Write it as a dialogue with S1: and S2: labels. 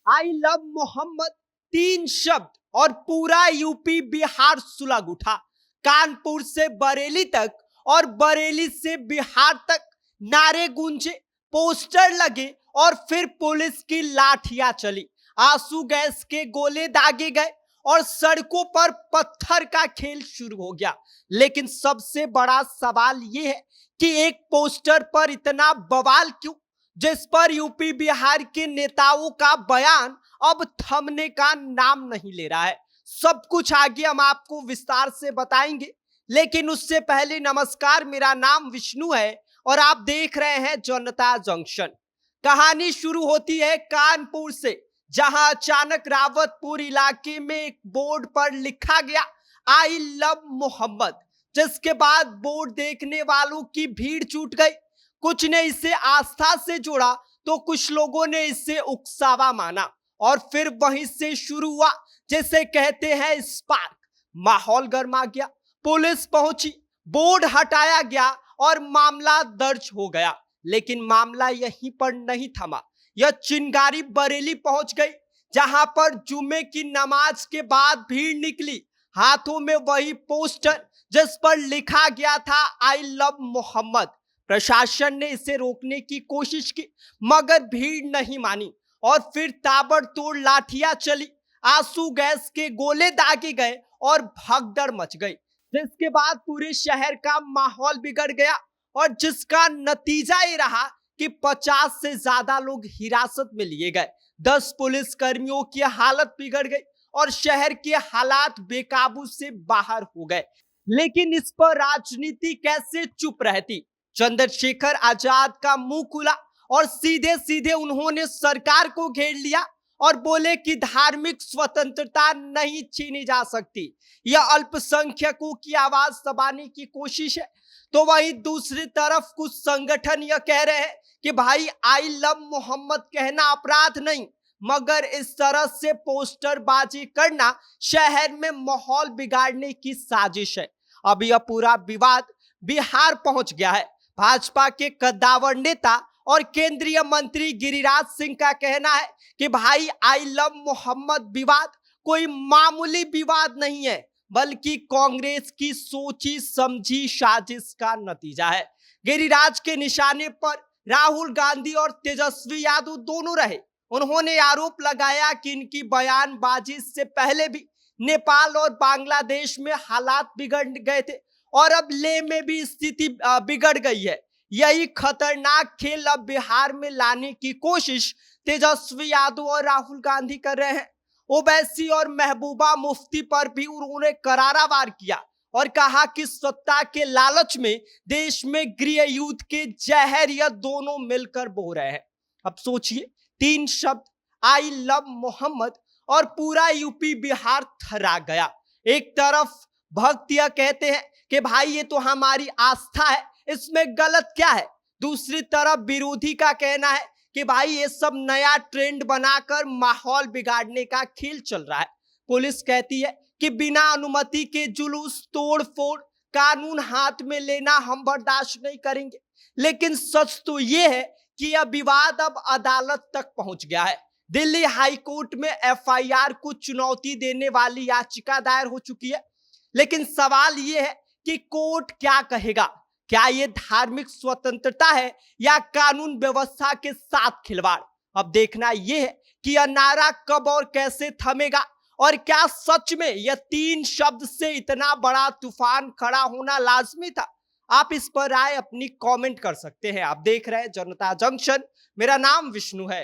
S1: I love Mohammad, तीन शब्द और पूरा यूपी बिहार सुलग उठा। कानपुर से बरेली तक और बरेली से बिहार तक नारे गूंजे, पोस्टर लगे और फिर पुलिस की लाठियां चली। आंसू गैस के गोले दागे गए और सड़कों पर पत्थर का खेल शुरू हो गया। लेकिन सबसे बड़ा सवाल यह है कि एक पोस्टर पर इतना बवाल क्यों, जिस पर यूपी बिहार के नेताओं का बयान अब थमने का नाम नहीं ले रहा है। सब कुछ आगे हम आपको विस्तार से बताएंगे, लेकिन उससे पहले नमस्कार, मेरा नाम विष्णु है और आप देख रहे हैं जनता जंक्शन। कहानी शुरू होती है कानपुर से, जहां अचानक रावतपुर इलाके में एक बोर्ड पर लिखा गया आई लव मोहम्मद, जिसके बाद बोर्ड देखने वालों की भीड़ जुट गई। कुछ ने इसे आस्था से जोड़ा तो कुछ लोगों ने इसे उकसावा माना और फिर वहीं से शुरू हुआ, जैसे कहते हैं स्पार्क। माहौल गर्मा गया, पुलिस पहुंची, बोर्ड हटाया गया और मामला दर्ज हो गया। लेकिन मामला यहीं पर नहीं थमा। यह चिंगारी बरेली पहुंच गई, जहां पर जुम्मे की नमाज के बाद भीड़ निकली, हाथों में वही पोस्टर जिस पर लिखा गया था आई लव मोहम्मद। प्रशासन ने इसे रोकने की कोशिश की, मगर भीड़ नहीं मानी और फिर ताबड़तोड़ लाठियां चली, आंसू गैस के गोले दागे गए और भगदड़ मच गई। जिसके बाद पूरे शहर का माहौल बिगड़ गया और जिसका नतीजा ये रहा कि 50 से ज्यादा लोग हिरासत में लिए गए। 10 पुलिस कर्मियों की हालत बिगड़ गई और शहर के हालात बेकाबू से बाहर हो गए। लेकिन इस पर राजनीति कैसे चुप रहती। चंद्रशेखर आजाद का मुंह खुला और सीधे सीधे उन्होंने सरकार को घेर लिया और बोले कि धार्मिक स्वतंत्रता नहीं छीनी जा सकती, यह अल्पसंख्यकों की आवाज दबाने की कोशिश है। तो वहीं दूसरी तरफ कुछ संगठन यह कह रहे हैं कि भाई आई लव मोहम्मद कहना अपराध नहीं, मगर इस तरह से पोस्टरबाजी करना शहर में माहौल बिगाड़ने की साजिश है। अब यह पूरा विवाद बिहार पहुंच गया है। भाजपा के कद्दावर नेता और केंद्रीय मंत्री गिरिराज सिंह का कहना है कि भाई आई लव मोहम्मद विवाद कोई मामूली विवाद नहीं है, बल्कि कांग्रेस की सोची समझी साजिश का नतीजा है। गिरिराज के निशाने पर राहुल गांधी और तेजस्वी यादव दोनों रहे। उन्होंने आरोप लगाया कि इनकी बयानबाजी से पहले भी नेपाल और बांग्लादेश में हालात बिगड़ गए थे और अब लेह में भी स्थिति बिगड़ गई है। यही खतरनाक खेल अब बिहार में लाने की कोशिश तेजस्वी यादव और राहुल गांधी कर रहे हैं। ओवैसी और महबूबा मुफ्ती पर भी उन्होंने करारा वार किया और कहा कि सत्ता के लालच में देश में गृह युद्ध के जहर यह दोनों मिलकर बो रहे हैं। अब सोचिए, 3 शब्द आई लव मोहम्मद और पूरा यूपी बिहार थर्रा गया। एक तरफ भक्त यह कहते हैं कि भाई ये तो हमारी आस्था है, इसमें गलत क्या है। दूसरी तरफ विरोधी का कहना है कि भाई ये सब नया ट्रेंड बनाकर माहौल बिगाड़ने का खेल चल रहा है। पुलिस कहती है कि बिना अनुमति के जुलूस, तोड़ फोड़, कानून हाथ में लेना हम बर्दाश्त नहीं करेंगे। लेकिन सच तो ये है कि यह विवाद अब अदालत तक पहुंच गया है। दिल्ली हाई कोर्ट में एफआईआर को चुनौती देने वाली याचिका दायर हो चुकी है। लेकिन सवाल यह है कि कोर्ट क्या कहेगा। क्या यह धार्मिक स्वतंत्रता है या कानून व्यवस्था के साथ खिलवाड़। अब देखना यह है कि यह नारा कब और कैसे थमेगा और क्या सच में यह 3 शब्द से इतना बड़ा तूफान खड़ा होना लाजमी था। आप इस पर राय अपनी कमेंट कर सकते हैं। आप देख रहे हैं जनता जंक्शन, मेरा नाम विष्णु है।